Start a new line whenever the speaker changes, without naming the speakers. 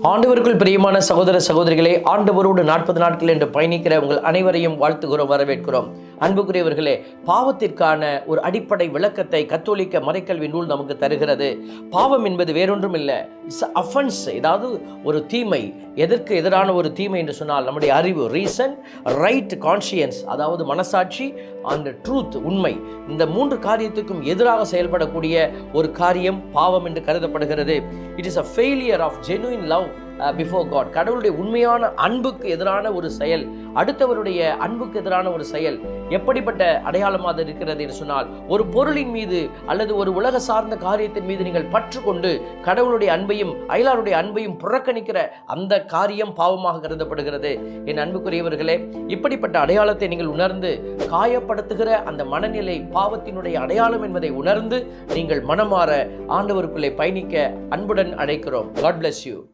ஆண்டவருக்குள் பிரியமான சகோதர சகோதரிகளே, ஆண்டவரோடு 40 நாட்கள் என்று பயணிக்கிற உங்கள் அனைவரையும் வாழ்த்துகிறோம், வரவேற்கிறோம். அன்புக்குரியவர்களே, பாவத்திற்கான ஒரு அடிப்படை விளக்கத்தை கத்தோலிக்க மறைக்கல்வி நூல் நமக்கு தருகிறது. பாவம் என்பது வேறொன்றும் இல்லை, இட்ஸ் அஃபென்ஸ். ஏதாவது ஒரு தீமை, எதற்கு எதிரான ஒரு தீமை என்று சொன்னால் நம்முடைய அறிவு, ரீசன், ரைட், கான்ஷியன்ஸ், அதாவது மனசாட்சி, அந்த ட்ரூத், உண்மை. இந்த 3 காரியத்துக்கும் எதிராக செயல்படக்கூடிய ஒரு காரியம் பாவம் என்று கருதப்படுகிறது. It is a failure of genuine love before God. கடவுளுடைய உண்மையான அன்புக்கு எதிரான ஒரு செயல், அடுத்தவருடைய அன்புக்கு எதிரான ஒரு செயல். எப்படிப்பட்ட அடையாளமாக இருக்கிறது என்று சொன்னால், ஒரு பொருளின் மீது அல்லது ஒரு உலக சார்ந்த காரியத்தின் மீது நீங்கள் பற்று கொண்டு கடவுளுடைய அன்பையும் அயலாருடைய அன்பையும் புறக்கணிக்கிற அந்த காரியம் பாவமாக கருதப்படுகிறது. என் அன்புக்குரியவர்களே, இப்படிப்பட்ட அடையாளத்தை நீங்கள் உணர்ந்து காயப்படுத்துகிற அந்த மனநிலை பாவத்தினுடைய அடையாளம் என்பதை உணர்ந்து நீங்கள் மனமாற ஆண்டவருக்குள்ளே பயணிக்க அன்புடன் அழைக்கிறோம். God bless you.